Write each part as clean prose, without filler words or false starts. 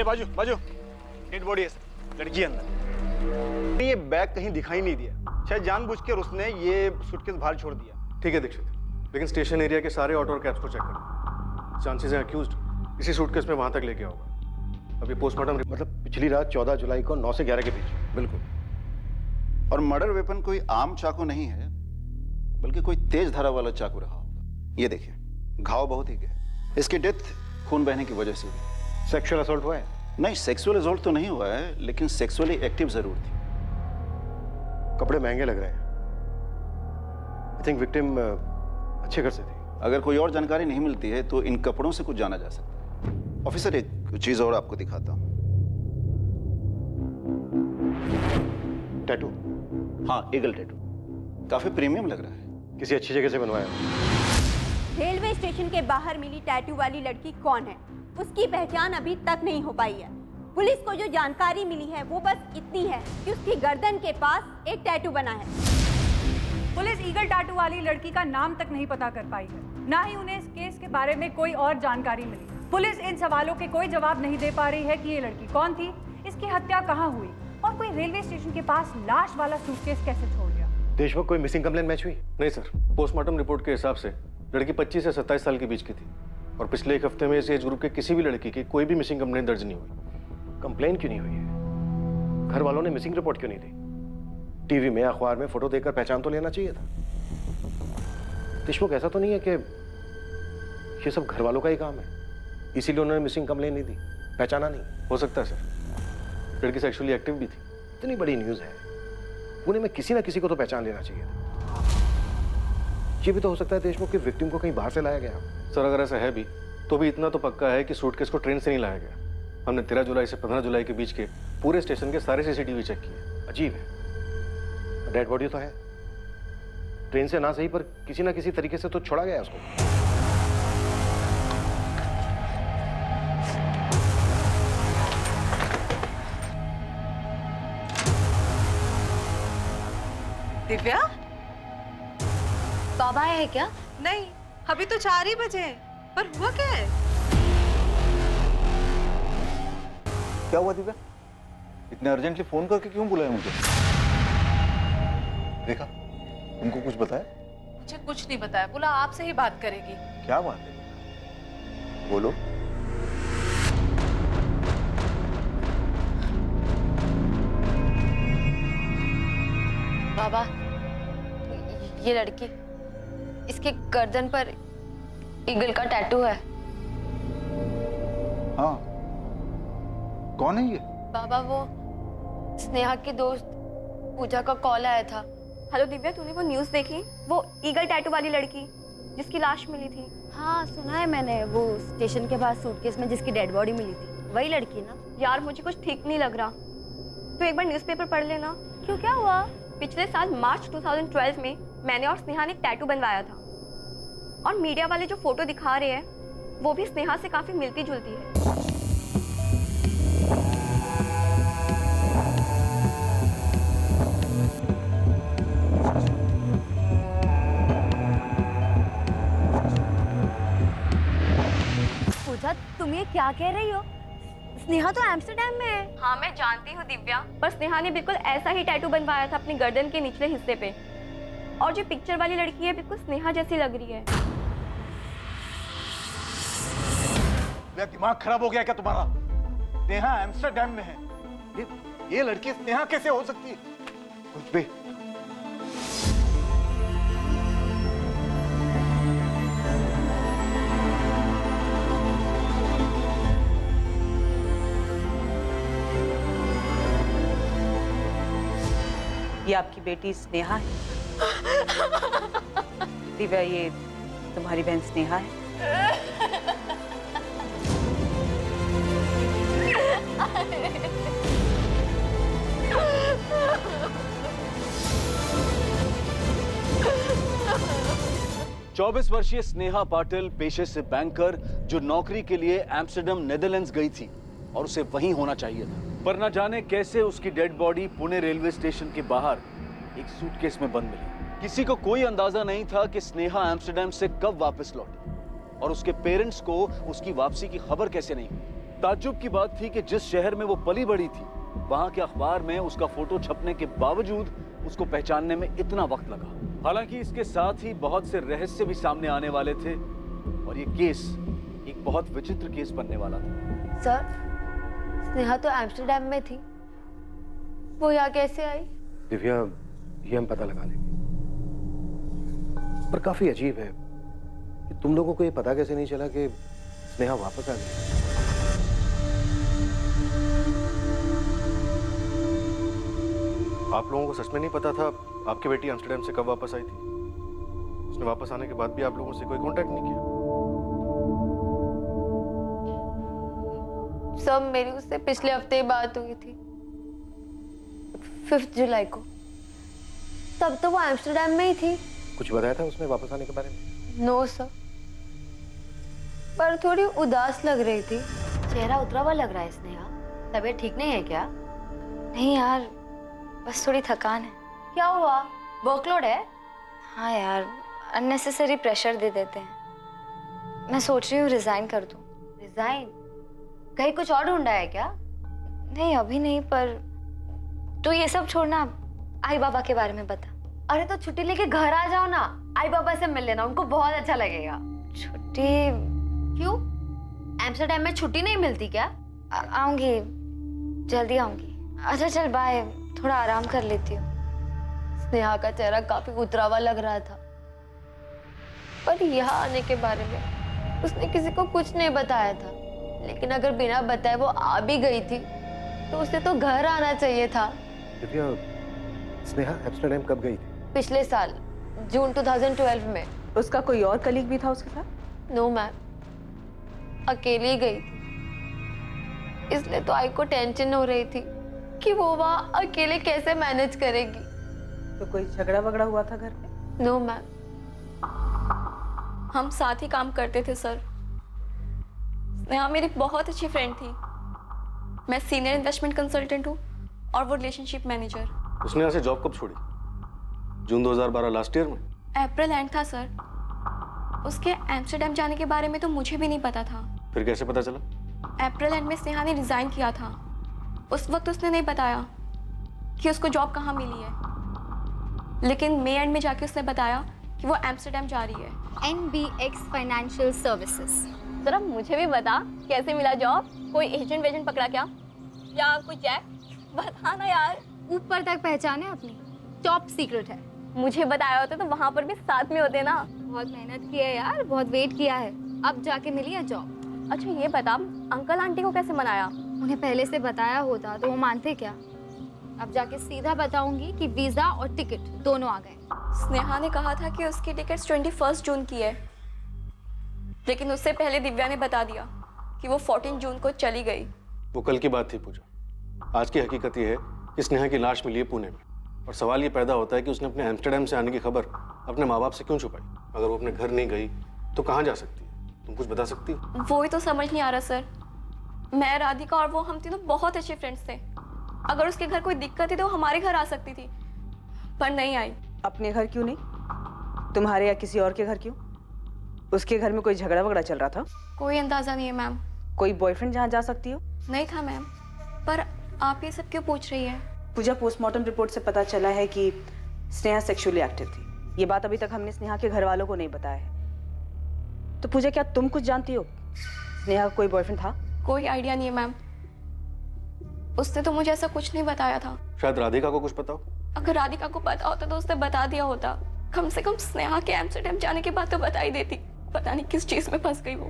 बाजू बाजू, dead body है सर, लड़की है अंदर। ये बैग कहीं दिखाई नहीं दिया, शायद जानबूझकर उसने ये सूटकेस बाहर छोड़ दिया। ठीक है दीक्षित, लेकिन स्टेशन एरिया के सारे ऑटो और कैब्स को चेक करो। चांसेस हैं अक्यूज्ड इसी सूटकेस में वहां तक लेके होगा। अभी पोस्टमार्टम मतलब पिछली रात 14 जुलाई को 9 से 11 के बीच। बिल्कुल। और मर्डर वेपन कोई आम चाकू नहीं है, बल्कि कोई तेज धारा वाला चाकू रहा होगा। ये देखिए, घाव बहुत ही गहरा। इसकी डेथ खून बहने की वजह से हुई। सेक्सुअल असॉल्ट हुआ है? नहीं, सेक्सुअल असॉल्ट तो नहीं हुआ है, लेकिन सेक्सुअली एक्टिव जरूर थी। कपड़े महंगे लग रहे हैं। आई थिंक विक्टिम अच्छे घर से थी। अगर कोई और जानकारी नहीं मिलती है तो इन कपड़ों से कुछ जाना जा सकता है। ऑफिसर, एक चीज और आपको दिखाता हूँ। टैटू? हाँ, ईगल टैटू। काफी प्रीमियम लग रहा है। किसी अच्छी जगह से बनवाया? रेलवे स्टेशन के बाहर मिली टैटू वाली लड़की कौन है, उसकी पहचान अभी तक नहीं हो पाई है। पुलिस को जो जानकारी मिली है वो बस इतनी है कि उसकी गर्दन के पास एक टैटू बना है। पुलिस ईगल टैटू वाली लड़की का नाम तक नहीं पता कर पाई है, ना ही उन्हें इस केस के बारे में कोई और जानकारी मिली। पुलिस इन सवालों के कोई जवाब नहीं दे पा रही है कि ये लड़की कौन थी, इसकी हत्या कहाँ हुई और कोई रेलवे स्टेशन के पास लाश वाला सूटकेस कैसे छोड़ गया। देशमुख, कोई मिसिंग कंप्लेंट मैच हुई? नहीं सर, पोस्टमार्टम रिपोर्ट के हिसाब से लड़की 25 से 27 साल के बीच की थी और पिछले एक हफ्ते में इस एज ग्रुप के किसी भी लड़की की कोई भी मिसिंग कंप्लेंट दर्ज नहीं हुई। कंप्लेंट क्यों नहीं हुई है? घर वालों ने मिसिंग रिपोर्ट क्यों नहीं दी? टीवी में, अखबार में फोटो देखकर पहचान तो लेना चाहिए था। देशमुख, ऐसा तो नहीं है कि ये सब घर वालों का ही काम है, इसीलिए उन्होंने मिसिंग कंप्लेंट नहीं दी, पहचाना नहीं? हो सकता है सर, लड़की सेक्सुअली एक्टिव भी थी। इतनी बड़ी न्यूज़ है, पुणे में किसी ना किसी को तो पहचान लेना चाहिए था। ये भी तो हो सकता है देशमुख की विक्टिम को कहीं बाहर से लाया गया। सर, अगर ऐसा है भी तो भी इतना तो पक्का है कि सूटकेस को ट्रेन से नहीं लाया गया। हमने 13 जुलाई से 15 जुलाई के बीच के पूरे स्टेशन के सारे सीसीटीवी चेक किए। अजीब है, डेड बॉडी तो है, ट्रेन से ना सही पर किसी ना किसी तरीके से तो छोड़ा गया उसको। दिव्या, बाबा आए हैं क्या? नहीं, अभी तो 4 ही बजे हैं। पर हुआ क्या है? क्या हुआ दिव्या? इतने अर्जेंटली फोन करके क्यों बुलाया मुझे? देखा, तुमको कुछ बताया? मुझे कुछ नहीं बताया, बोला आपसे ही बात करेगी। क्या बात है? बोलो। बाबा, ये लड़की, इसके गर्दन पर ईगल का टैटू है। हाँ, कौन है ये? बाबा, वो स्नेहा की दोस्त पूजा का कॉल आया था। हेलो दिव्या, तूने वो न्यूज़ देखी? वो ईगल टैटू वाली लड़की जिसकी लाश मिली थी। हाँ, सुना है मैंने, वो स्टेशन के पास सूटकेस में जिसकी डेड बॉडी मिली थी, वही लड़की ना? यार, मुझे कुछ ठीक नहीं लग रहा। तू एक बार न्यूज़पेपर पढ़ लेना। क्यों, क्या हुआ? पिछले साल मार्च 2012 में मैंने और स्नेहा ने एक टैटू बनवाया था, और मीडिया वाले जो फोटो दिखा रहे हैं वो भी स्नेहा से काफी मिलती जुलती है। पूजा, तुम ये क्या कह रही हो? स्नेहा तो एम्स्टर्डम में है। हाँ, मैं जानती हूँ दिव्या, पर स्नेहा ने बिल्कुल ऐसा ही टैटू बनवाया था अपनी गर्दन के निचले हिस्से पे, और जो पिक्चर वाली लड़की है बिल्कुल स्नेहा जैसी लग रही है। मेरा दिमाग खराब हो गया क्या तुम्हारा? स्नेहा एम्स्टरडैम में है, ये लड़की स्नेहा कैसे हो सकती है? कुछ भी। ये आपकी बेटी स्नेहा है। दिव्या, ये तुम्हारी बहन स्नेहा है। 24 वर्षीय स्नेहा पाटिल पेशे से बैंकर, जो नौकरी के लिए एम्स्टर्डम नेदरलैंड्स गई थी और उसे वहीं होना चाहिए था, पर न जाने कैसे उसकी dead body Pune railway station के बाहर एक सूटकेस में बंद मिली। किसी को कोई अंदाजा नहीं था कि स्नेहा एम्स्टर्डम से कब वापस लौटी और उसके पेरेंट्स को उसकी वापसी की खबर कैसे नहीं हुई। ताज्जुब की बात थी कि जिस शहर में वो पली बड़ी थी, वहां के अखबार में उसका फोटो छपने के बावजूद उसको पहचानने में इतना वक्त लगा। हालांकि इसके साथ ही बहुत से रहस्य भी सामने आने वाले थे और ये केस एक बहुत विचित्र केस बनने वाला था। सर, स्नेहा तो एम्स्टर्डम में थी, वो यहाँ कैसे आई? दिव्या, ये हम पता लगा लेंगे, पर काफी अजीब है कि तुम लोगों को ये पता कैसे नहीं चला कि स्नेहा वापस आ गई। आप लोगों को सच में नहीं पता था आपकी बेटी एम्स्टर्डम से कब वापस आई थी? उसने वापस आने के बाद भी आप लोगों से कोई कांटेक्ट नहीं किया? सब मेरी उससे पिछले हफ्ते ही बात हुई थी, 5 जुलाई को। तब तो वो एम्स्टर्डम में ही थी। कुछ बताया था उसने वापस आने के बारे में? नो सर, पर थोड़ी उदास लग रही थी। चेहरा उतरा हुआ लग रहा है स्नेहा, तबीयत ठीक नहीं है क्या? नहीं यार, बस थोड़ी थकान है। क्या हुआ, वर्कलोड है? हाँ यार, अननेसेसरी प्रेशर दे देते हैं। मैं सोच रही हूँ रिजाइन कर दूँ। रिजाइन? कहीं कुछ और ढूंढा है क्या? नहीं, अभी नहीं, पर तो ये सब छोड़ना, आई बाबा के बारे में बता। अरे तो छुट्टी लेके घर आ जाओ ना, आई बाबा से मिल लेना, उनको बहुत अच्छा लगेगा। छुट्टी? क्यों, एम्स्टर्डम में छुट्टी नहीं मिलती क्या? आऊंगी, जल्दी आऊंगी। अच्छा चल बाय, थोड़ा आराम कर लेती हूँ। स्नेहा का चेहरा काफी उतरा हुआ लग रहा था, पर यहाँ आने के बारे में उसने किसी को कुछ नहीं बताया था। लेकिन अगर बिना बताए वो आ भी गई थी तो उसे तो घर आना चाहिए था। दिव्या, स्नेहा एम्स्टर्डम कब गई थी? पिछले साल जून 2012 में। उसका कोई और कलीग भी था उसके साथ? नो मैम, अकेली गई थी। इसलिए तो आई को टेंशन हो रही थी कि वो वहाँ अकेले कैसे मैनेज करेगी। तो कोई झगड़ा वगड़ा हुआ था घर पे? नो मैम, हम साथ ही काम करते थे सर। स्नेहा मेरी बहुत अच्छी फ्रेंड थी। मैं सीनियर इन्वेस्टमेंट कंसल्टेंट हूँ और वो रिलेशनशिप मैनेजर। उसने यहाँ से जॉब कब छोड़ी? जून 2012, लास्ट ईयर में? अप्रैल एंड था सर। उसके एम्स्टर्डम जाने के बारे में तो मुझे भी नहीं पता था। फिर कैसे पता चला? अप्रैल एंड में स्नेहा ने रिजाइन किया था। उस वक्त उसने नहीं बताया कि उसको जॉब कहाँ मिली है, लेकिन मई एंड में जाके उसने बताया कि वो एम्स्टर्डम जा रही है। NBX financial services. जरा मुझे भी बता, कैसे मिला जॉब? कोई एजेंट वेजेंट पकड़ा क्या, या कोई चेक? बता ना यार। ऊपर तक पहचाने अपनी, टॉप सीक्रेट है। मुझे बताया होता तो वहाँ पर भी साथ में होते ना। बहुत मेहनत की है यार, बहुत वेट किया है, अब जाके मिली है जॉब। अच्छा ये बता, अंकल आंटी को कैसे मनाया? उन्हें पहले से बताया होता तो वो मानते क्या? अब जाके सीधा बताऊंगी कि वीजा और टिकट दोनों आ गए। स्नेहा ने कहा था कि उसकी टिकट 21 जून की है, लेकिन उससे पहले दिव्या ने बता दिया कि वो 14 जून को चली गई। वो कल की बात थी पूजा। आज की हकीकत ये है कि स्नेहा की लाश मिली है पुणे में, और सवाल ये पैदा होता है कि उसने अपने एम्स्टर्डम से आने की खबर अपने माँ बाप से क्यों छुपाई? अगर वो अपने घर नहीं गई तो कहाँ जा सकती है? तुम कुछ बता सकती हो? वो ही तो समझ नहीं आ रहा सर। मैं, राधिका और वो, हम तीनों बहुत अच्छे फ्रेंड्स थे। अगर उसके घर कोई दिक्कत थी तो हमारे घर आ सकती थी, पर नहीं आई। अपने घर क्यों नहीं, तुम्हारे या किसी और के घर क्यों? उसके घर में कोई झगड़ा वगड़ा चल रहा था? कोई अंदाजा नहीं है मैम। कोई बॉयफ्रेंड जहाँ जा सकती हो? नहीं था मैम। पर आप ये सब क्यों पूछ रही है? पूजा, पोस्टमार्टम रिपोर्ट से पता चला है कि स्नेहा सेक्सुअली एक्टिव थी। ये बात अभी तक हमने स्नेहा के घर वालों को नहीं बताया है। तो पूजा, क्या तुम कुछ जानती हो? स्नेहा का कोई बॉयफ्रेंड था? कोई आइडिया नहीं है मैम, उसने तो मुझे ऐसा कुछ नहीं बताया था। शायद राधिका को कुछ पता हो। अगर राधिका को पता होता तो उसने बता दिया होता। कम से कम स्नेहा के एम्स्टर्डम जाने के बाद तो बता ही देती। पता नहीं किस चीज में फंस गई वो।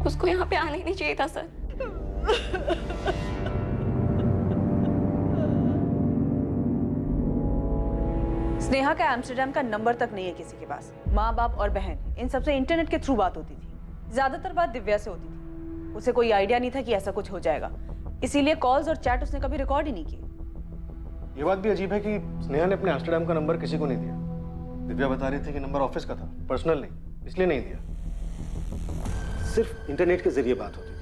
उसको यहाँ पे आना ही नहीं चाहिए था सर। स्नेहा का एम्स्टर्डम का नंबर तक नहीं है किसी के पास। माँ बाप और बहन, इन सबसे इंटरनेट के थ्रू बात होती थी। ज्यादातर बात दिव्या से होती थी। उसे कोई आइडिया नहीं था कि ऐसा कुछ हो जाएगा, इसीलिए कॉल्स और चैट उसने कभी रिकॉर्ड ही नहीं किए। ये बात भी अजीब है कि स्नेहा ने अपने एम्स्टर्डम का नंबर किसी को नहीं दिया। दिव्या बता रही थी कि नंबर ऑफिस का था, पर्सनल नहीं, इसलिए नहीं दिया। सिर्फ इंटरनेट के जरिए बात होती थी।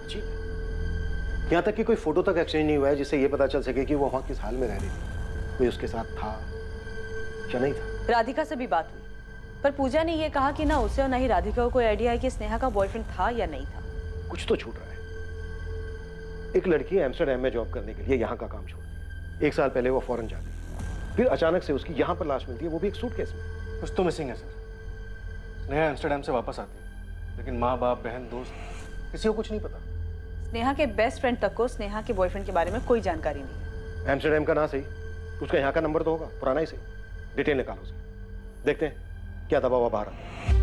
अजीब है। यहाँ तक कि कोई फोटो तक एक्सचेंज नहीं हुआ है जिससे ये पता चल सके कि वो वहाँ किस हाल में रह रही थी, कोई उसके साथ था या नहीं था। राधिका से भी बात हुई, पर पूजा ने ये कहा कि ना उसे और ना ही राधिका को कोई आइडिया है कि स्नेहा का बॉयफ्रेंड था या नहीं था। कुछ तो छूट रहा है। एक लड़की एम्स्टर्डम में जॉब करने के लिए यहाँ का काम छोड़ दी। 1 साल पहले वो फॉरेन जाती है, फिर अचानक से उसकी यहाँ पर लाश मिलती है, वो भी एक सूटकेस में। कुछ तो मिसिंग है सर। स्नेहा एम्स्टर्डम से वापस आती है, लेकिन माँ बाप बहन दोस्त किसी को कुछ नहीं पता। स्नेहा के बेस्ट फ्रेंड तक को स्नेहा के बॉयफ्रेंड के बारे में कोई जानकारी नहीं है। एम्स्टर्डम का ना सही, उसका यहाँ का नंबर तो होगा, पुराना ही सही। डिटेल निकालो उसकी, देखते हैं क्या दबा हुआ बाहर आता है।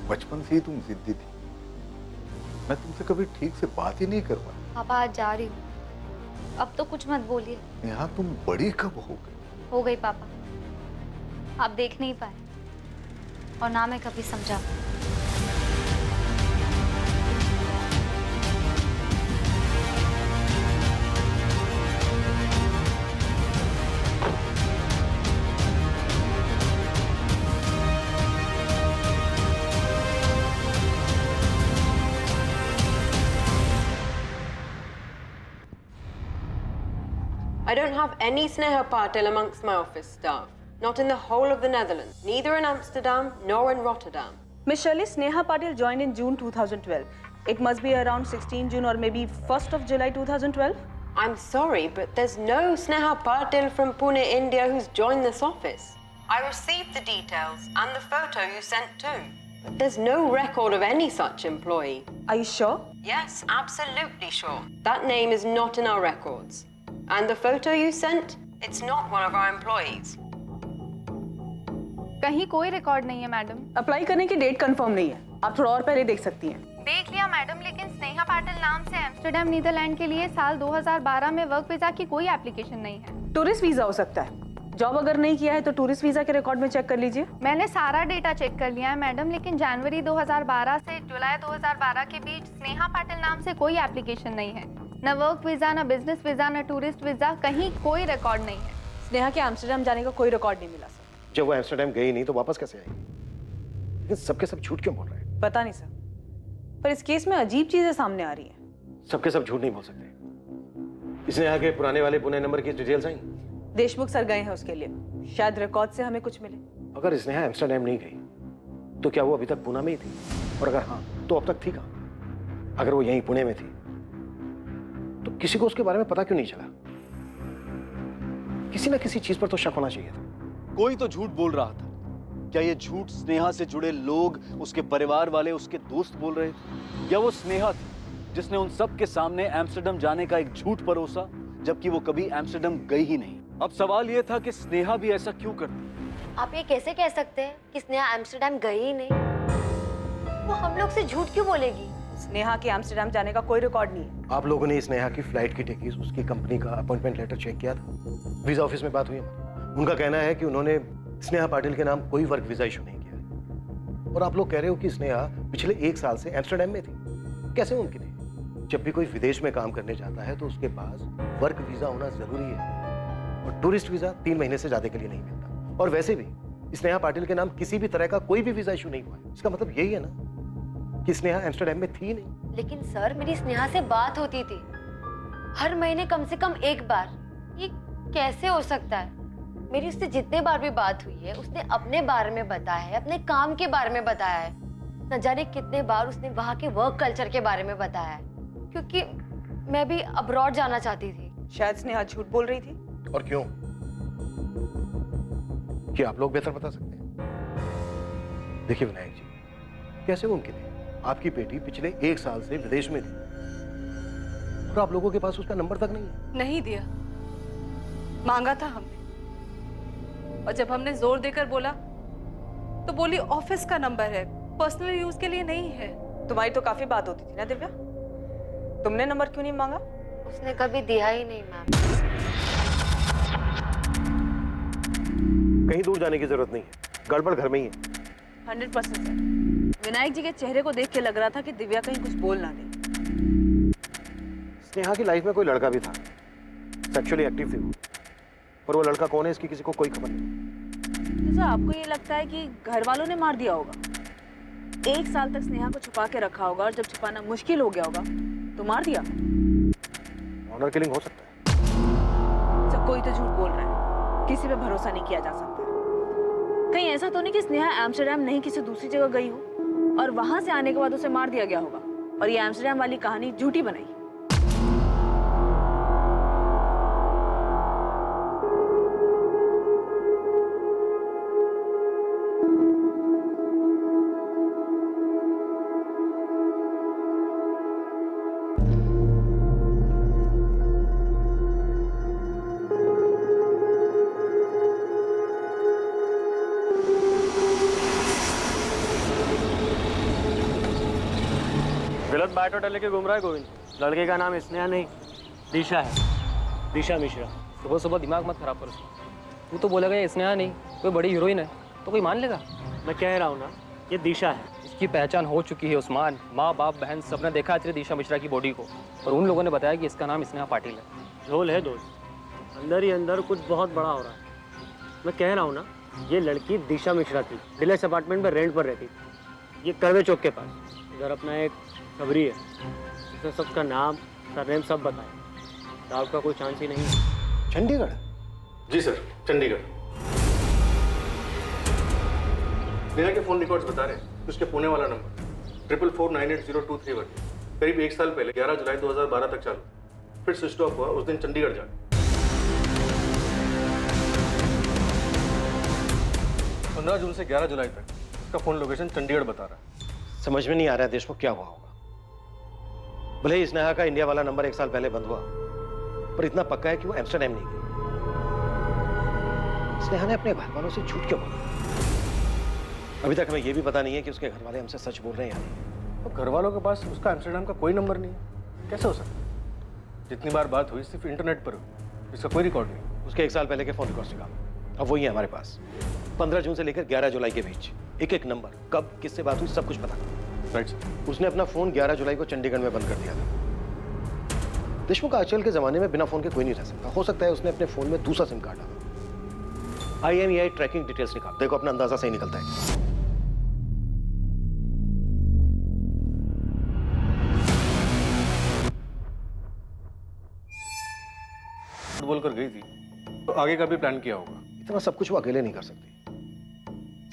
बचपन से ही तुम जिद्दी थी, मैं तुमसे कभी ठीक से बात ही नहीं कर पाया। पापा आज जा रही हूँ, अब तो कुछ मत बोलिए। नेहा तुम बड़ी कब हो गई? हो गई पापा, आप देख नहीं पाए और ना मैं कभी समझा। I don't have any Sneha Patil amongst my office staff. Not in the whole of the Netherlands. Neither in Amsterdam nor in Rotterdam. Miss Shirley, Sneha Patil joined in June 2012. It must be around 16 June or maybe 1st of July 2012. I'm sorry, but there's no Sneha Patil from Pune, India who's joined this office. I received the details and the photo you sent too. But there's no record of any such employee. Are you sure? Yes, absolutely sure. That name is not in our records. And the photo you sent, it's not one of our employees. कहीं कोई record नहीं है madam. Apply करने की date confirm नहीं है, आप थोड़ा और पहले देख सकती हैं। देख लिया मैडम, लेकिन स्नेहा पाटिल नाम से एम्स्टर्डम नीदरलैंड के लिए साल 2012 में वर्क वीजा की कोई एप्लीकेशन नहीं है। टूरिस्ट वीजा हो सकता है। जॉब अगर नहीं किया है तो टूरिस्ट वीजा के रिकॉर्ड में चेक कर लीजिए। मैंने सारा डेटा चेक कर लिया है मैडम, लेकिन जनवरी 2012 से जुलाई 2012 के बीच स्नेहा पाटिल नाम से कोई एप्लीकेशन नहीं है। न वर्क वीजा, न बिजनेस वीजा, न टूरिस्ट वीजा, कहीं कोई रिकॉर्ड नहीं है। स्नेहा के एम्स्टर्डम जाने का कोई रिकॉर्ड नहीं मिला सर। जब वो एम्स्टर्डम गई नहीं तो वापस कैसे आई? लेकिन सबके सब झूठ क्यों बोल रहे हैं? पता नहीं सर, पर इस केस में अजीब चीजें सामने आ रही हैं। सबके सब झूठ नहीं बोल सकते। स्नेहा के पुराने वाले पुणे नंबर की डिटेल्स आई? देशमुख सर गए हैं उसके लिए, शायद रिकॉर्ड से हमें कुछ मिले। अगर स्नेहा एम्स्टर्डम नहीं गई तो क्या वो अभी तक पुणे में ही थी? और अगर हाँ तो अब तक थी कहाँ? अगर वो यहीं पुणे में थी तो किसी को उसके बारे में पता क्यों नहीं चला? किसी ना किसी चीज पर तो शक होना चाहिए था। कोई तो झूठ बोल रहा था। क्या ये झूठ स्नेहा से जुड़े लोग, उसके परिवार वाले, उसके दोस्त बोल रहे थे? या वो स्नेहा थी जिसने उन सब के सामने एम्स्टर्डम जाने का एक झूठ परोसा, जबकि वो कभी एम्स्टर्डम गई ही नहीं? अब सवाल ये था कि स्नेहा भी ऐसा क्यों करती? आप ये कैसे कह सकते हैं कि स्नेहा एम्स्टर्डम गई ही नहीं? वो हम लोग से झूठ क्यों बोलेगी? स्नेहा के एम्स्टर्डम जाने का कोई रिकॉर्ड नहीं है। आप लोगों ने स्नेहा की फ्लाइट की टिकट, उसकी कंपनी का अपॉइंटमेंट लेटर चेक किया था? वीजा ऑफिस में बात हुई हमारी। उनका कहना है कि उन्होंने स्नेहा पाटिल के नाम कोई वर्क वीजा इशू नहीं किया। और आप लोग कह रहे हो कि स्नेहा पिछले 1 साल से एम्स्टर्डम में थी। कैसे मुमकिन है? जब भी कोई विदेश में काम करने जाता है तो उसके पास वर्क वीजा होना जरूरी है, और टूरिस्ट वीजा 3 महीने से ज्यादा के लिए नहीं मिलता। और वैसे भी स्नेहा पाटिल के नाम किसी भी तरह का कोई भी वीजा इशू नहीं हुआ है। इसका मतलब यही है ना कि स्नेहा एम्स्टर्डम में थी नहीं। लेकिन सर, मेरी स्नेहा से बात होती थी हर महीने कम से कम 1 बार। ये कैसे हो सकता है? मेरी उससे जितने बार भी बात हुई है, उसने अपने बारे में बताया है, अपने काम के बारे में बताया है। न जाने कितने बार उसने वहाँ के वर्क कल्चर के बारे में बताया है, क्योंकि मैं भी अब्रॉड जाना चाहती थी। शायद स्नेहा झूठ बोल रही थी। और क्यों? क्या आप लोग बेहतर बता सकते हैं? देखिए विनायक जी, कैसे मुमकिन है? आपकी बेटी पिछले 1 साल से विदेश में थी और आप लोगों के पास उसका नंबर तक नहीं है। नहीं दिया, मांगा था हमने, और जब हमने जोर देकर बोला तो बोली ऑफिस का नंबर है, पर्सनल यूज के लिए नहीं है। तुम्हारी तो काफी बात होती थी ना दिव्या, तुमने नंबर क्यों नहीं मांगा? उसने कभी दिया ही नहीं मैम। कहीं दूर जाने की जरूरत नहीं है, गड़बड़ घर में ही है। 100% सर। विनायक जी के चेहरे को देख के लग रहा था कि दिव्या कहीं कुछ बोल ना दे। स्नेहा की लाइफ में कोई लड़का भी था, सेक्सुअली एक्टिव थी वो, पर वो लड़का कौन है इसकी किसी को कोई खबर नहीं। तो सर आपको ये लगता है कि घर वालों ने मार दिया होगा? 1 साल तक स्नेहा को छुपा के रखा होगा और जब छुपाना मुश्किल हो गया होगा तो मार दिया। ऑनर किलिंग हो सकता है। सब कोई तो झूठ बोल रहा है, किसी पे भरोसा नहीं किया जा सकता। कहीं ऐसा तो नहीं कि स्नेहा एम्स्टर्डम नहीं किसी दूसरी जगह गई हो और वहां से आने के बाद उसे मार दिया गया होगा और ये एम्स्टर्डम वाली कहानी झूठी बनाई। गलत बायोडाटा लेके घूम रहा है गोविंद। लड़के का नाम स्नेहा नहीं दिशा है, दिशा मिश्रा। सुबह सुबह दिमाग मत खराब करो। तू तो बोलेगा ये स्नेहा नहीं कोई बड़ी हीरोइन है तो कोई मान लेगा। मैं कह रहा हूँ ना, ये दिशा है। इसकी पहचान हो चुकी है उस्मान। माँ बाप बहन सबने देखा है दिशा मिश्रा की बॉडी को और उन लोगों ने बताया कि इसका नाम स्नेहा पाटिल है। झोल है दोस्त, अंदर ही अंदर कुछ बहुत बड़ा हो रहा है। मैं कह रहा हूँ ना, ये लड़की दिशा मिश्रा थी, डिलक्स अपार्टमेंट में रेंट पर रहती थी। ये करवे चौक के पास। इधर अपना एक खबरी है, उसने सबका नाम सरनेम सब बताया। डाउट का कोई चांस ही नहीं है। चंडीगढ़? जी सर, चंडीगढ़। नेहा के फोन रिकॉर्ड्स बता रहे हैं उसके पुणे वाला नंबर 44498023 करीब 1 साल पहले 11 जुलाई 2012 तक चालू, फिर स्विच ऑफ हुआ उस दिन चंडीगढ़ जा। 15 जून से 11 जुलाई तक उसका फोन लोकेशन चंडीगढ़ बता रहा है। समझ में नहीं आ रहा है देशमुख क्या हुआ होगा। भले ही स्नेहा का इंडिया वाला नंबर 1 साल पहले बंद हुआ, पर इतना पक्का है कि वो एम्स्टर्डम नहीं गई। स्नेहा ने अपने घर वालों से झूठ क्यों बोला? अभी तक हमें यह भी पता नहीं है कि उसके घर वाले हमसे सच बोल रहे हैं या नहीं। तो घर वालों के पास उसका एम्स्टर्डम का कोई नंबर नहीं है, कैसे हो सकता है? जितनी बार बात हुई सिर्फ इंटरनेट पर हुई, इसका कोई रिकॉर्ड नहीं। उसके 1 साल पहले के फोन रिकॉर्ड्स निकालो, अब वही है हमारे पास। 15 जून से लेकर 11 जुलाई के बीच एक नंबर, कब किससे बात हुई सब कुछ पता। Right sir. उसने अपना फोन 11 जुलाई को चंडीगढ़ में बंद कर दिया था। देशमुख आजकल के जमाने में बिना फोन के कोई नहीं रह सकता। हो सकता है उसने अपने फोन में दूसरा सिम कार्ड डाला। IMEI ट्रैकिंग डिटेल्स निकाल, देखो अपना अंदाजा सही निकलता है। बोलकर गई थी तो आगे का भी प्लान किया होगा। इतना सब कुछ वो अकेले नहीं कर सकती।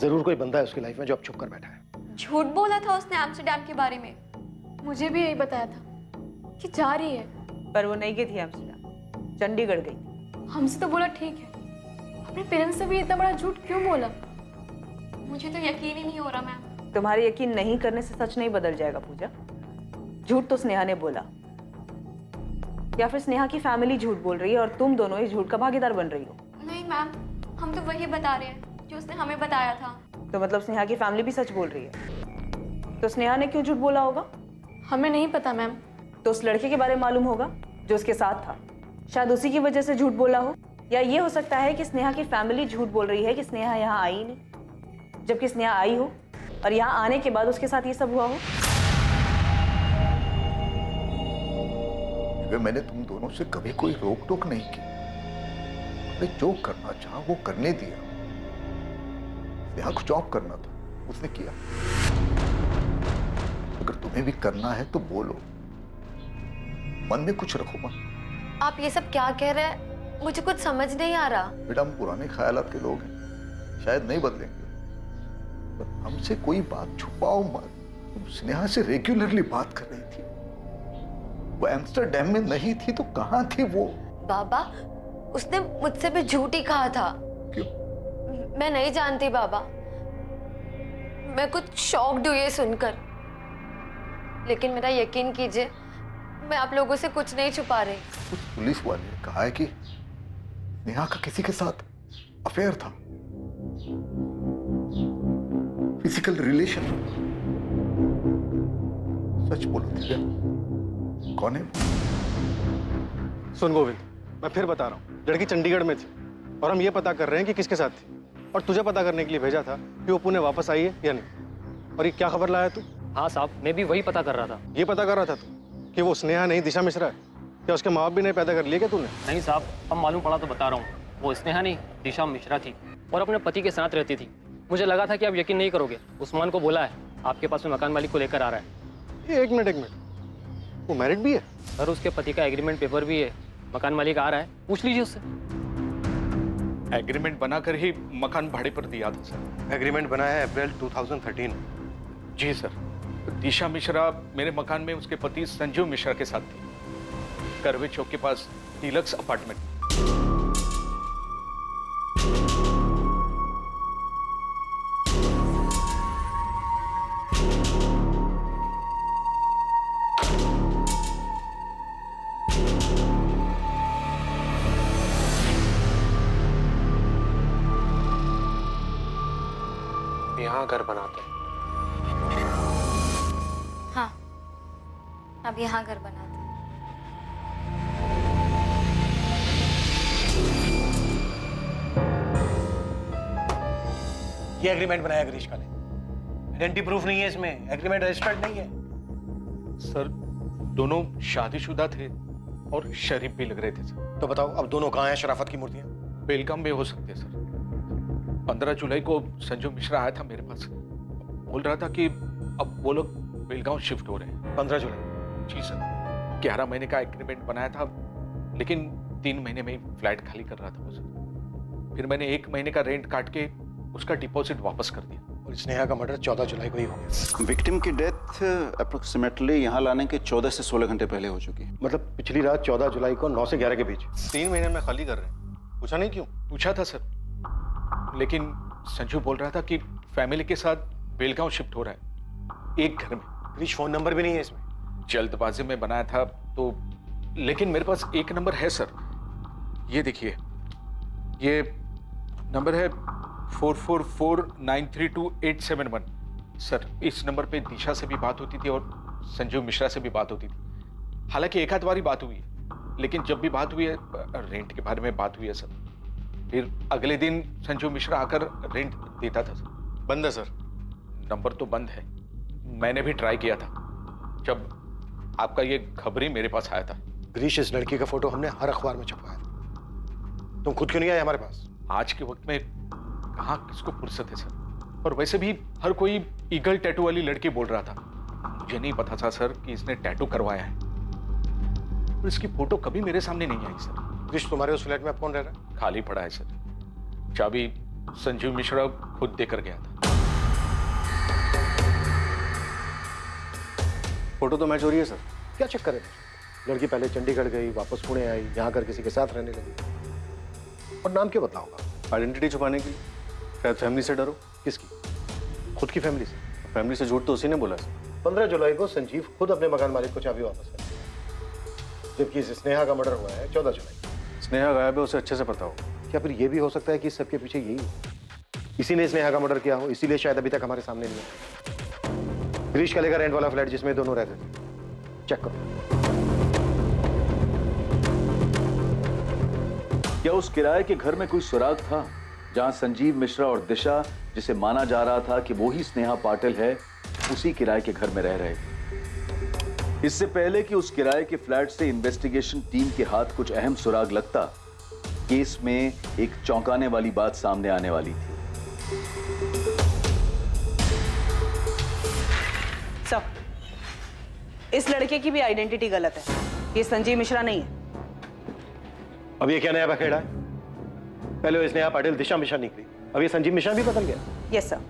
जरूर कोई बंदा है उसकी लाइफ में जो अब छुप कर बैठा है। झूठ बोला था उसने एम्स्टर्डम के बारे में। मुझे भी यही बताया था कि जा रही है, पर वो नहीं गई थी एम्स्टर्डम, चंडीगढ़ गई। हमसे तो बोला ठीक है, अपने पेरेंट्स से भी इतना बड़ा झूठ क्यों बोला? मुझे तो यकीन ही नहीं हो रहा मैम। तुम्हारे यकीन नहीं करने से सच नहीं बदल जाएगा पूजा। झूठ तो स्नेहा ने बोला, या फिर स्नेहा की फैमिली झूठ बोल रही है और तुम दोनों इस झूठ का भागीदार बन रही हो। नहीं मैम, हम तो वही बता रहे हैं जो उसने हमें बताया था। तो मतलब स्नेहा की फैमिली भी सच बोल रही है। तो स्नेहा ने क्यों झूठ बोला होगा? हमें नहीं पता मैम। तो उस लड़के के बारे में मालूम होगा जो उसके साथ था, शायद उसी की वजह से झूठ बोला हो। या ये हो सकता है कि स्नेहा की फैमिली झूठ बोल रही है कि स्नेहा यहाँ आई नहीं, जबकि स्नेहा आई हो और यहाँ आने के बाद उसके साथ ये सब हुआ हो। मैंने तुम दोनों से कभी कोई रोक टोक नहीं की। मैं जो करना चाहा वो करने दिया। यहाँ कुछ जॉब करना था, उसने किया। अगर तुम्हें भी करना है तो बोलो, मन में कुछ रखो मत। आप ये सब क्या कह रहे हैं? मुझे कुछ समझ नहीं आ रहा। बेटा हम पुराने ख्यालात के लोग हैं, शायद नहीं बदलेंगे, पर हमसे कोई बात छुपाओ मत। तुम स्नेहा से रेगुलरली बात कर रही थी, वो एम्स्टर्डम में नहीं थी तो कहां थी वो? बाबा, उसने मुझसे भी झूठ ही कहा था। क्यों? मैं नहीं जानती बाबा, मैं कुछ शॉक्ड हुई ये सुनकर। लेकिन मेरा यकीन कीजिए, मैं आप लोगों से कुछ नहीं छुपा रही। उस पुलिस वाले ने कहा है कि नेहा का किसी के साथ अफेयर था, फिजिकल रिलेशन। सच बोलो दिव्या, कौन है? सुन गोविंद, मैं फिर बता रहा हूँ, लड़की चंडीगढ़ में थी और हम ये पता कर रहे हैं कि किसके साथ थी। और तुझे पता करने के लिए भेजा था कि वो पुणे वापस आई है या नहीं। और ये क्या खबर लाया तू? हाँ साहब, मैं भी वही पता कर रहा था। ये पता कर रहा था तू कि वो स्नेहा नहीं दिशा मिश्रा है? क्या उसके माँ बाप भी नहीं पैदा कर लिए क्या तूने? नहीं साहब, अब मालूम पड़ा तो बता रहा हूँ। वो स्नेहा नहीं, दिशा मिश्रा थी और अपने पति के साथ रहती थी। मुझे लगा था कि आप यकीन नहीं करोगे। उस्मान को बोला है आपके पास में मकान मालिक को लेकर आ रहा है। ये एक मिनट, वो मैरिड भी है? सर उसके पति का एग्रीमेंट पेपर भी है। मकान मालिक आ रहा है, पूछ लीजिए उससे। एग्रीमेंट बनाकर ही मकान भाड़े पर दिया था सर। एग्रीमेंट बना है अप्रैल 2013। जी सर। दिशा मिश्रा मेरे मकान में उसके पति संजीव मिश्रा के साथ थी, करवे चौक के पास डीलक्स अपार्टमेंट। यहाँ घर बनाते हैं। हाँ, अब यहाँ घर बनाते हैं। ये एग्रीमेंट बनाया ग्रीष्मा ने। आइडेंटिटी प्रूफ नहीं है इसमें, एग्रीमेंट रजिस्टर्ड नहीं है। सर दोनों शादीशुदा थे और शरीफ भी लग रहे थे सर। तो बताओ अब दोनों कहाँ हैं शराफत की मूर्तियां? बेलगाम में हो सकते हैं सर। 15 जुलाई को संजू मिश्रा आया था मेरे पास, बोल रहा था कि अब वो लोग बेलगांव शिफ्ट हो रहे हैं। 15 जुलाई? जी सर। 11 महीने का एग्रीमेंट बनाया था, लेकिन 3 महीने में ही फ्लैट खाली कर रहा था वो सर। फिर मैंने 1 महीने का रेंट काट के उसका डिपॉजिट वापस कर दिया। और स्नेहा का मर्डर 14 जुलाई को ही हो गया। विक्टिम की डेथ अप्रोक्सीमेटली यहाँ लाने के 14 से 16 घंटे पहले हो चुकी है। मतलब पिछली रात 14 जुलाई को 9 से 11 के बीच। 3 महीने में खाली कर रहे हैं। पूछा नहीं क्यों? पूछा था सर, लेकिन संजू बोल रहा था कि फैमिली के साथ बेलगांव शिफ्ट हो रहा है, एक घर में। ग्रीश फोन नंबर भी नहीं है इसमें। जल्दबाजी में बनाया था तो, लेकिन मेरे पास एक नंबर है सर। ये देखिए, ये नंबर है 4449328871। सर इस नंबर पे दिशा से भी बात होती थी और संजीव मिश्रा से भी बात होती थी। हालांकि एक आध बारी बात हुई है, लेकिन जब भी बात हुई है रेंट के बारे में बात हुई है सर। फिर अगले दिन संजीव मिश्रा आकर रेंट देता था सर। बंद है सर। नंबर तो बंद है, मैंने भी ट्राई किया था जब आपका ये खबरी मेरे पास आया था। ग्रीश इस लड़की का फोटो हमने हर अखबार में छपवाया था, तुम खुद क्यों नहीं आए हमारे पास? आज के वक्त में कहाँ किसको फुर्सत है सर। और वैसे भी हर कोई ईगल टैटू वाली लड़की बोल रहा था। मुझे नहीं पता था सर कि इसने टैटू करवाया है, और इसकी फोटो कभी मेरे सामने नहीं आई सर। ग्रीश तुम्हारे उस फ्लैट में अब कौन रह रहा है? खाली पड़ा है सर। चाबी संजीव मिश्रा खुद देकर गया था। फोटो तो मैच हो रही है सर। क्या चक्कर है? लड़की पहले चंडीगढ़ गई, वापस पुणे आई, यहाँ कर किसी के साथ रहने लगी। और नाम क्यों बदला होगा? आइडेंटिटी छुपाने के लिए, शायद फैमिली से डरो। किसकी? खुद की फैमिली से? फैमिली से झूठ तो उसी ने बोला सर। 15 जुलाई को संजीव खुद अपने मकान मालिक को चाबी वापस कर, जबकि स्नेहा का मर्डर हुआ है 14 जुलाई। स्नेहा गायब है, उसे अच्छे से पता हो। क्या फिर ये भी हो सकता है कि सबके पीछे यही हो? इसी ने स्नेहा का मर्डर किया हो, इसीलिए शायद अभी तक हमारे सामने नहीं है। ग्रीश का लेकर रेंट वाला फ्लैट जिसमें दोनों रहते थे, चेक करो। क्या उस किराए के घर में कोई सुराग था जहां संजीव मिश्रा और दिशा, जिसे माना जा रहा था कि वो ही स्नेहा पाटिल है, उसी किराए के घर में रह रहे थे? इससे पहले कि उस किराए के फ्लैट से इन्वेस्टिगेशन टीम के हाथ कुछ अहम सुराग लगता, केस में एक चौंकाने वाली बात सामने आने वाली थी। सर, इस लड़के की भी आइडेंटिटी गलत है। ये संजीव मिश्रा नहीं है। अब ये क्या नया बखेड़ा है? पहले वो स्नेहा पाटिल दिशा मिश्रा निकली, अब ये संजीव मिश्रा भी बदल गया। Yes sir.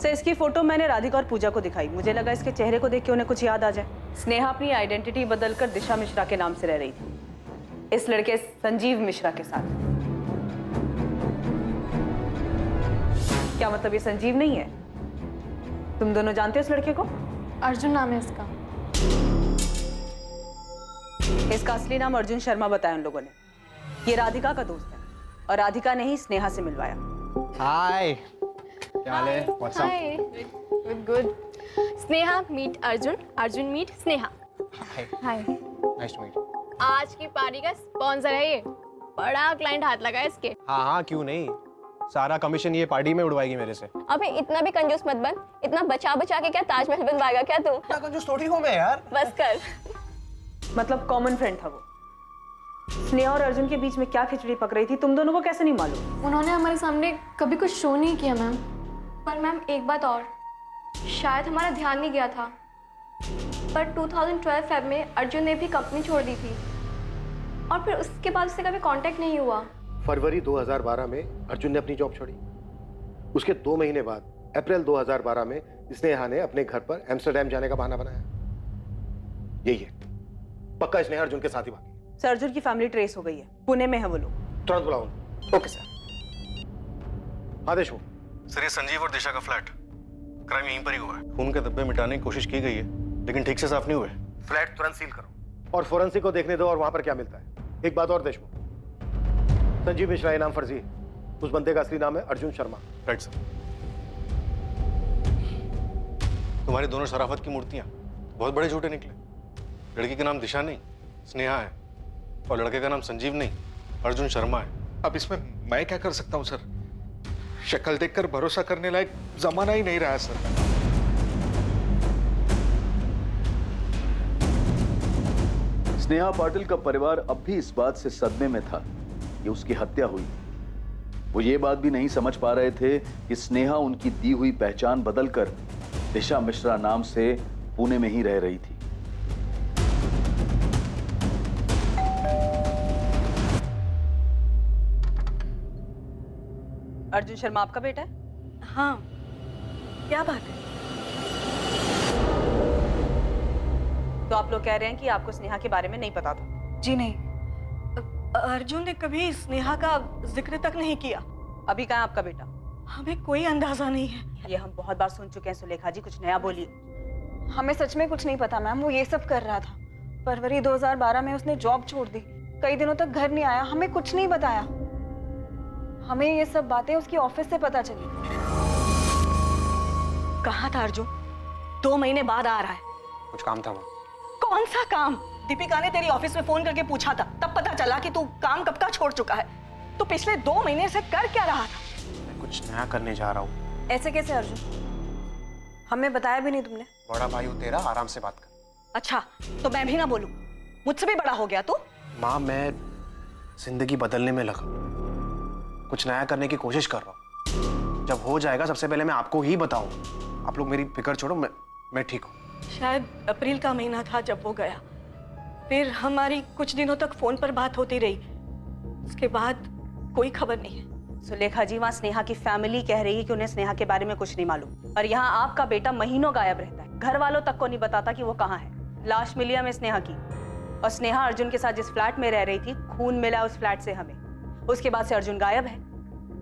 सर इसकी फोटो मैंने राधिका और पूजा को दिखाई, मुझे लगा इसके चेहरे को देख के उन्हें कुछ याद आ जाए। स्नेहा अपनी आइडेंटिटी बदलकर दिशा मिश्रा के नाम से रह रही थी, इस लड़के संजीव मिश्रा के साथ। क्या मतलब ये संजीव नहीं है? तुम दोनों जानते हो इस लड़के को? अर्जुन नाम है इसका। इसका असली नाम अर्जुन शर्मा बताया उन लोगों ने। ये राधिका का दोस्त है और राधिका ने ही स्नेहा से मिलवाया। हाय, क्या हाल है? What's up? Good good. Sneha meet Arjun, Arjun meet Sneha. Hi, nice to meet. आज की पार्टी का स्पॉन्सर है ये। बड़ा क्लाइंट हाथ लगा है इसके। हाँ हाँ, क्यों नहीं। सारा कमीशन ये पार्टी में उड़वाएगी मेरे से। अबे इतना भी कंजूस मत बन। इतना बचा बचा के क्या ताजमहल बनवाएगा क्या तू? क्या कंजूस थोड़ी हूँ मैं यार। बस कर। मतलब कॉमन फ्रेंड था वो। स्नेहा और अर्जुन के बीच में क्या खिचड़ी पक रही थी तुम दोनों को कैसे नहीं मालूम? उन्होंने हमारे सामने कभी कुछ शो नहीं किया मैम। पर मैम एक बात और, शायद हमारा ध्यान नहीं गया था, पर 2012 फेब में अर्जुन ने भी कंपनी छोड़ दी थी और फिर उसके बाद उससे कभी कांटेक्ट नहीं हुआ। फरवरी 2012 में अर्जुन ने अपनी जॉब छोड़ी। उसके 2 महीने बाद अप्रैल 2012 में स्नेहा ने अपने घर पर एम्स्टर्डम जाने का बहाना बनाया। यही है, पक्का स्नेहा अर्जुन के साथ ही भागी। सर अर्जुन की फैमिली ट्रेस हो गई है, पुणे में है वो लोग। तुरंत बुलाओ। Okay sir. आदेश हो। सर ये संजीव और दिशा का फ्लैट, क्राइम यहीं पर ही हुआ है। खून के धब्बे मिटाने की कोशिश की गई है लेकिन ठीक से साफ नहीं हुए। फ्लैट तुरंत सील करो और फोरेंसिक को देखने दो और वहां पर क्या मिलता है। एक बात और देशमुख, संजीव मिश्रा नाम फर्जी है, उस बंदे का असली नाम है अर्जुन शर्मा। Right sir. तुम्हारी दोनों शराफत की मूर्तियां बहुत बड़े झूठे निकले। लड़की का नाम दिशा नहीं स्नेहा है और लड़के का नाम संजीव नहीं अर्जुन शर्मा है। अब इसमें मैं क्या कर सकता हूं सर? शक्ल देखकर भरोसा करने लायक जमाना ही नहीं रहा सर। स्नेहा पाटिल का परिवार अब भी इस बात से सदमे में था कि उसकी हत्या हुई। वो ये बात भी नहीं समझ पा रहे थे कि स्नेहा उनकी दी हुई पहचान बदलकर दिशा मिश्रा नाम से पुणे में ही रह रही थी। अर्जुन शर्मा आपका बेटा है? हाँ, क्या बात है? तो आप लोग कह रहे हैं कि आपको स्नेहा के बारे में नहीं पता था? जी नहीं, अर्जुन ने कभी स्नेहा का जिक्र तक नहीं किया। अभी कहाँ आपका बेटा? हमें कोई अंदाजा नहीं है। ये हम बहुत बार सुन चुके हैं सुलेखा जी, कुछ नया बोलिए। हमें सच में कुछ नहीं पता मैम, वो ये सब कर रहा था। फरवरी 2012 में उसने जॉब छोड़ दी, कई दिनों तक घर नहीं आया, हमें कुछ नहीं बताया। हमें ये सब बातें उसकी ऑफिस से पता चली। कहाँ था अर्जुन? 2 महीने बाद आ रहा है। कुछ काम था वहाँ। कौन सा काम? दीपिका ने तेरी ऑफिस में फोन करके पूछा था, तब पता चला कि तू काम कब का छोड़ चुका है। तो पिछले 2 महीने से कर क्या रहा था? मैं कुछ नया करने जा रहा हूँ। ऐसे कैसे अर्जुन? हमें बताया भी नहीं तुमने। बड़ा भाई हो तेरा, आराम से बात कर। अच्छा, तो मैं भी ना बोलूं? मुझसे भी बड़ा हो गया तू? माँ मैं जिंदगी बदलने में लगा, कुछ नया करने की कोशिश कर रहा हूँ। जब हो जाएगा सबसे पहले मैं आपको ही बताऊँ। आप लोग मेरी फिक्र छोड़ो, मैं ठीक हूँ। शायद अप्रैल का महीना था जब वो गया। फिर हमारी कुछ दिनों तक फोन पर बात होती रही, उसके बाद कोई खबर नहीं है। सुलेखा जी, वहाँ स्नेहा की फैमिली कह रही है कि उन्हें स्नेहा के बारे में कुछ नहीं मालूम, और यहाँ आपका बेटा महीनों गायब रहता है। घर वालों तक को नहीं बताता कि वो कहाँ है। लाश मिली हमें स्नेहा की, और स्नेहा अर्जुन के साथ जिस फ्लैट में रह रही थी, खून मिला उस फ्लैट से हमें। उसके बाद से अर्जुन गायब है,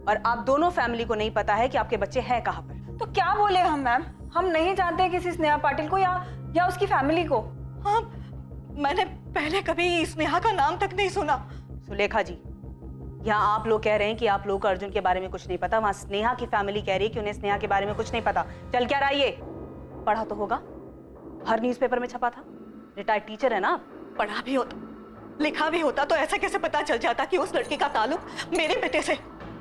और आप दोनों फैमिली को नहीं पता है कि आपके बच्चे हैं कहाँ पर। तो क्या बोले हम मैम? हम नहीं जानते किसी स्नेहा पाटिल को या उसकी फैमिली को। हाँ, मैंने पहले कभी स्नेहा का नाम तक नहीं सुना। सुलेखा जी, यहाँ आप लोग कह रहे हैं कि आप लोग को अर्जुन के बारे में कुछ नहीं पता, वहाँ स्नेहा की फैमिली कह रही है कि उन्हें स्नेहा के बारे में कुछ नहीं पता। चल क्या रहा ये? पढ़ा तो होगा, हर न्यूज़पेपर में छपा था। रिटायर्ड टीचर है ना आप। पढ़ा भी होता, लिखा भी होता तो ऐसे कैसे पता चल जाता कि उस लड़की का ताल्लुक मेरे बेटे से?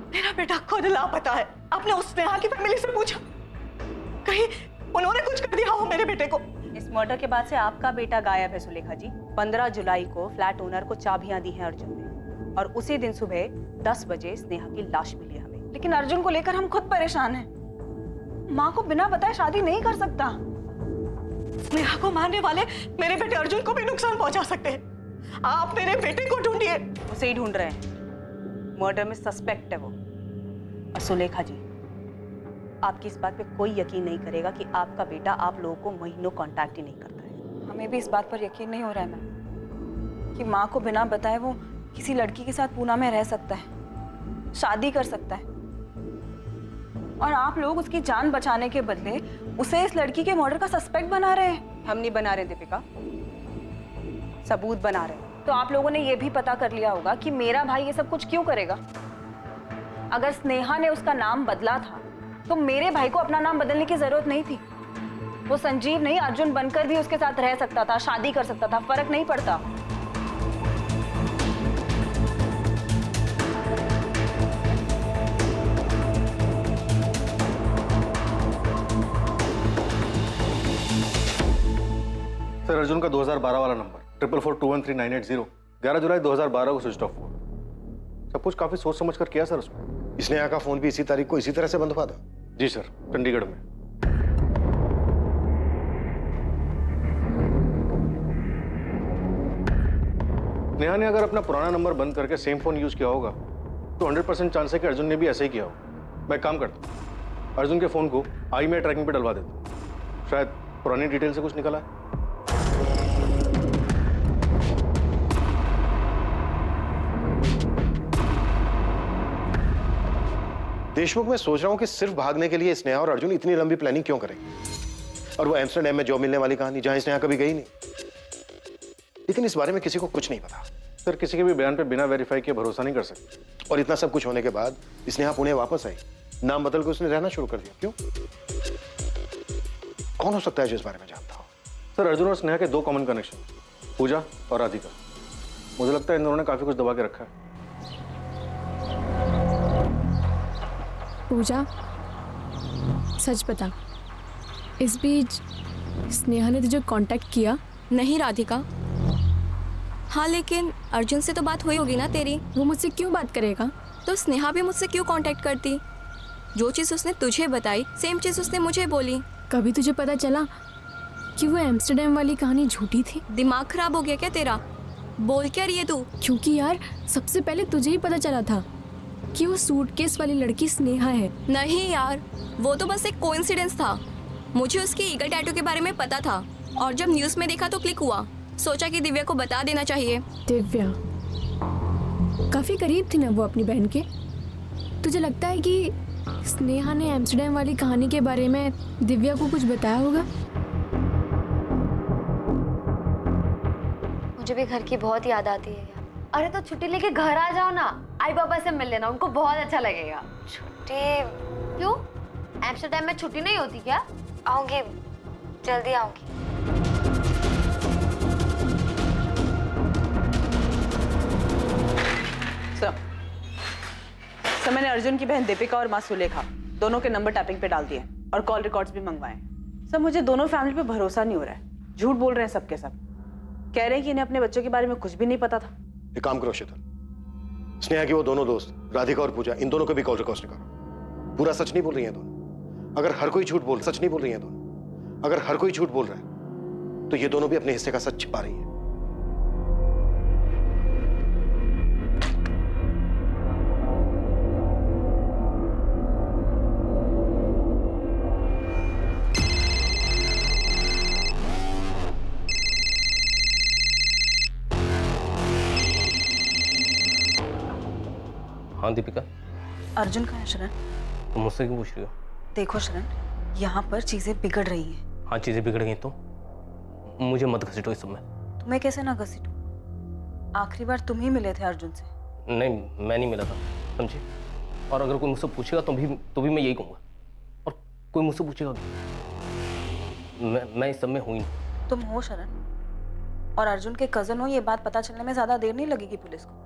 मेरा बेटा खुद लापता है। आपने उस स्नेहा की फैमिली से पूछा? कहीं उन्होंने कुछ कर दिया हो मेरे बेटे को? इस मर्डर के बाद से आपका बेटा गायब है सुलेखा जी। 15 जुलाई को फ्लैट ओनर को चाबियां दी हैं अर्जुन ने, और उसी दिन सुबह 10 बजे स्नेहा की लाश मिली हमें। लेकिन अर्जुन को लेकर हम खुद परेशान हैं। माँ को बिना बताए शादी नहीं कर सकता। स्नेहा को मारने वाले मेरे बेटे अर्जुन को भी नुकसान पहुंचा सकते हैं। आप मेरे बेटे को ढूंढिए। उसे ही ढूंढ रहे हैं, मर्डर में सस्पेक्ट है वो। और सुलेखा जी, आपकी इस बात पे कोई यकीन नहीं करेगा कि आपका बेटा आप लोगों को महीनों कांटेक्ट ही नहीं करता है। हमें भी इस बात पर यकीन नहीं हो रहा है मैम कि माँ को बिना बताए वो किसी लड़की के साथ पूना में रह सकता है, शादी कर सकता है, और आप लोग उसकी जान बचाने के बदले उसे इस लड़की के मर्डर का सस्पेक्ट बना रहे हैं। हम नहीं बना रहे दीपिका, सबूत बना रहे हैं। तो आप लोगों ने ये भी पता कर लिया होगा कि मेरा भाई ये सब कुछ क्यों करेगा। अगर स्नेहा ने उसका नाम बदला था तो मेरे भाई को अपना नाम बदलने की जरूरत नहीं थी। वो संजीव नहीं, अर्जुन बनकर भी उसके साथ रह सकता था, शादी कर सकता था, फर्क नहीं पड़ता। सर अर्जुन का 2012 वाला नंबर 44413980 11 जुलाई 2012 को स्विच ऑफ हुआ। सब कुछ काफी सोच समझ कर किया सर उसमें। स्नेहा का फोन भी इसी तारीख को इसी तरह से बंद हुआ था? जी सर, चंडीगढ़ में। नेहा ने अगर अपना पुराना नंबर बंद करके सेम फोन यूज किया होगा तो 100% चांस है कि अर्जुन ने भी ऐसा ही किया हो। मैं काम करता हूँ, अर्जुन के फोन को आई में ट्रैकिंग पे डलवा देता हूँ, शायद पुरानी डिटेल से कुछ निकला है। देशमुख, मैं सोच रहा हूं कि सिर्फ भागने के लिए स्नेहा और अर्जुन इतनी लंबी प्लानिंग क्यों करेंगे? और वो एम्स्टरडैम में जॉब मिलने वाली कहानी जहां स्नेहा कभी गई नहीं। लेकिन इस बारे में किसी को कुछ नहीं पता। सर किसी के भी बयान पे बिना वेरीफाई किए भरोसा नहीं कर सकते। और इतना सब कुछ होने के बाद स्नेहा पुणे वापस आई, नाम बदल के उसने रहना शुरू कर दिया, क्यों? कौन हो सकता है जो इस बारे में जानता हो? सर अर्जुन और स्नेहा के 2 कॉमन कनेक्शन, पूजा और राधिका। मुझे लगता है इन दोनों ने काफी कुछ दबा के रखा है। पूजा, सच बता, इस बीच स्नेहा ने तुझे कांटेक्ट किया? नहीं राधिका। हाँ लेकिन अर्जुन से तो बात हुई होगी ना तेरी? वो मुझसे क्यों बात करेगा? तो स्नेहा भी मुझसे क्यों कांटेक्ट करती? जो चीज़ उसने तुझे बताई सेम चीज़ उसने मुझे बोली। कभी तुझे पता चला कि वो एम्स्टरडैम वाली कहानी झूठी थी? दिमाग खराब हो गया क्या तेरा? बोल क्या रही है तू? क्योंकि यार सबसे पहले तुझे ही पता चला था कि वो सूटकेस वाली लड़की स्नेहा है। नहीं यार, वो तो बस एक कोइंसिडेंस था। मुझे उसके ईगल टैटू के बारे में पता था और जब न्यूज़ में देखा तो क्लिक हुआ। सोचा कि दिव्या को बता देना चाहिए। दिव्या काफी करीब थी ना वो अपनी बहन के। तुझे लगता है कि स्नेहा ने एम्स्टरडैम वाली कहानी के बारे में दिव्या को कुछ बताया होगा? मुझे भी घर की बहुत याद आती है यार। अरे तो छुट्टी लेके घर आ जाओ ना, आई पापा से मिल लेना, उनको बहुत अच्छा लगेगा। छुट्टी क्यों? एम्स्टरडैम में छुट्टी नहीं होती क्या? आऊंगी, जल्दी आऊंगी। सर मैंने अर्जुन की बहन दीपिका और माँ सुलेखा दोनों के नंबर टैपिंग पे डाल दिए और कॉल रिकॉर्ड्स भी मंगवाए। सर मुझे दोनों फैमिली पे भरोसा नहीं हो रहा है। झूठ बोल रहे हैं सबके सब। कह रहे हैं कि इन्हें अपने बच्चों के बारे में कुछ भी नहीं पता था। एक काम करो शीतल, स्नेहा की वो दोनों दोस्त राधिका और पूजा, इन दोनों के भी कॉल रिकॉर्ड्स निकालो। पूरा सच नहीं बोल रही हैं दोनों। अगर हर कोई झूठ बोल सच नहीं बोल रही हैं दोनों। अगर हर कोई झूठ बोल रहा है तो ये दोनों भी अपने हिस्से का सच छिपा रही हैं। हाँ दीपिका। अर्जुन कहाँ है शरण? तुम मुझसे क्यों पूछ रही हो? देखो शरण, यहाँ पर चीजें बिगड़ रही हैं। हाँ चीजें बिगड़ गई तो मुझे मत घसीटो इस समय। तुम्हें कैसे ना घसीटूं? आखिरी बार तुम ही मिले थे अर्जुन से। नहीं मैं नहीं मिला था, समझी? और अगर कोई मुझसे पूछेगा तो भी मैं यही कहूँगा। और कोई मुझसे पूछेगा मैं इस सब में हूँ ही नहीं। तुम हो शरण, और अर्जुन के कजन हो, ये बात पता चलने में ज्यादा देर नहीं लगेगी पुलिस को।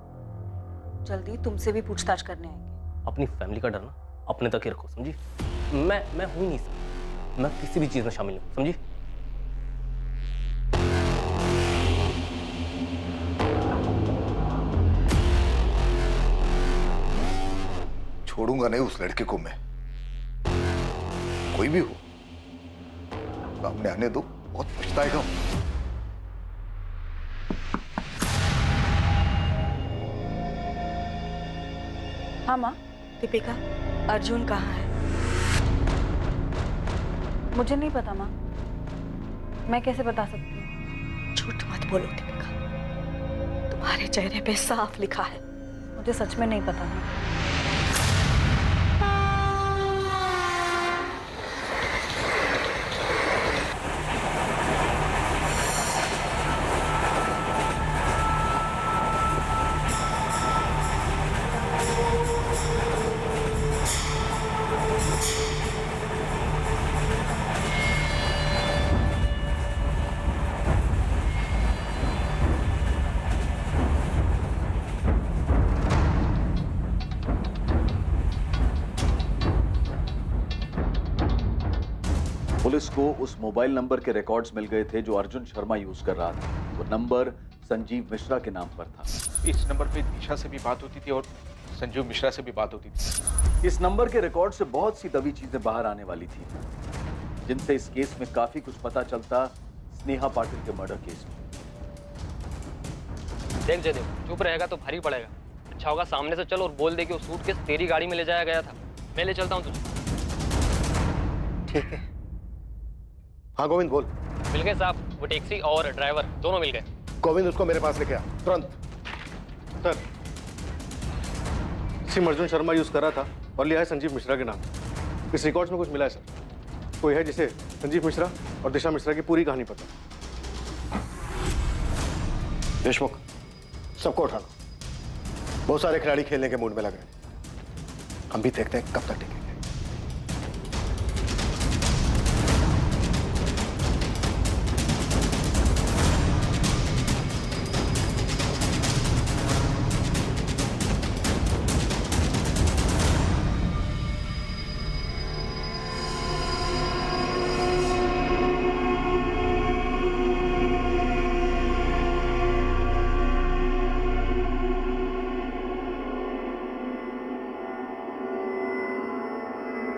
जल्दी तुमसे भी पूछताछ करने आएंगे। अपनी फैमिली का डर ना अपने तक ही रखो, समझी? मैं हूँ ही नहीं सर, मैं किसी भी चीज में शामिल हूँ, समझी? छोड़ूंगा नहीं उस लड़के को मैं, कोई भी हो। सामने आने दो, बहुत पछताएगा। हाँ माँ। दीपिका, अर्जुन कहाँ है? मुझे नहीं पता माँ, मैं कैसे बता सकती हूँ? झूठ मत बोलो दीपिका, तुम्हारे चेहरे पे साफ लिखा है। मुझे सच में नहीं पता माँ। पुलिस को उस मोबाइल नंबर के रिकॉर्ड्स मिल गए थे जो अर्जुन शर्मा यूज कर रहा था। वो नंबर संजीव मिश्रा के नाम पर था। इस नंबर पे दिशा से भी बात होती थी और संजीव मिश्रा से भी बात होती थी। इस नंबर के रिकॉर्ड से बहुत सी दबी चीजें बाहर आने वाली थी, जिनसे इस केस में काफी कुछ पता चलता स्नेहा पाटिल के मर्डर केस में। देख जयदेव, चुप रहेगा तो भारी पड़ेगा। अच्छा होगा सामने से चल और बोल दे कि वो सूटकेस तेरी गाड़ी में ले जाया गया था। मैं ले चलता हूँ तुझे। ठीक है। हाँ गोविंद बोल। मिल गए साहब, वो टैक्सी और ड्राइवर दोनों मिल गए। गोविंद उसको मेरे पास लेके आ तुरंत। Sir, SIM Arjun Sharma use कर रहा था और लिया है संजीव मिश्रा के नाम। इस रिकॉर्ड्स में कुछ मिला है सर। कोई है जिसे संजीव मिश्रा और दिशा मिश्रा की पूरी कहानी पता। देशमुख, सबको उठाना। बहुत सारे खिलाड़ी खेलने के मूड में लग रहे हैं। हम भी देखते हैं कब तक टिकेंगे।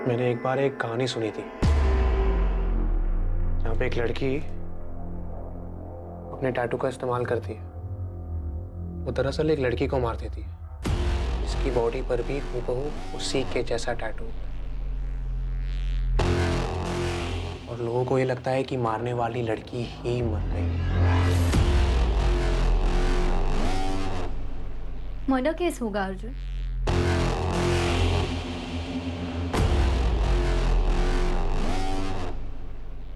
मैंने एक बार एक कहानी सुनी थी जहाँ पे एक लड़की अपने टैटू का इस्तेमाल करती है। वो दरअसल एक लड़की को मार देती है, इसकी बॉडी पर भी हूबहू उसी के जैसा टैटू। और लोगों को ये लगता है कि मारने वाली लड़की ही मर गई। मर्डर केस होगा अर्जुन।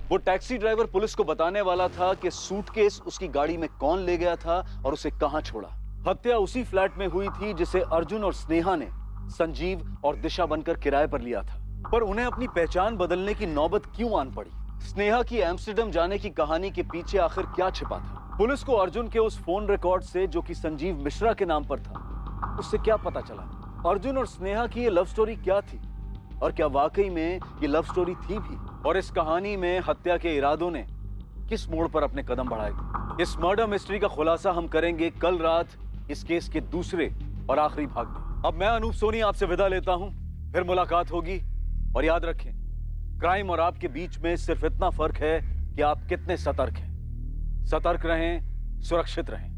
वो टैक्सी ड्राइवर पुलिस को बताने वाला था कि सूटकेस उसकी गाड़ी में कौन ले गया था और उसे कहां छोड़ा। हत्या उसी फ्लैट में हुई थी जिसे अर्जुन और स्नेहा ने संजीव और दिशा बनकर किराए पर लिया था। पर उन्हें अपनी पहचान बदलने की नौबत क्यों आन पड़ी? स्नेहा की एम्स्टर्डम जाने की कहानी के पीछे आखिर क्या छिपा था? पुलिस को अर्जुन के उस फोन रिकॉर्ड से, जो कि संजीव मिश्रा के नाम पर था, उससे क्या पता चला? अर्जुन और स्नेहा की ये लव स्टोरी क्या थी और क्या वाकई में ये लव स्टोरी थी भी? और इस कहानी में हत्या के इरादों ने किस मोड़ पर अपने कदम बढ़ाए थे? इस मर्डर मिस्ट्री का खुलासा हम करेंगे कल रात इस केस के दूसरे और आखिरी भाग में। अब मैं अनूप सोनी आपसे विदा लेता हूं, फिर मुलाकात होगी। और याद रखें, क्राइम और आपके बीच में सिर्फ इतना फर्क है कि आप कितने सतर्क हैं। सतर्क रहें, सुरक्षित रहें।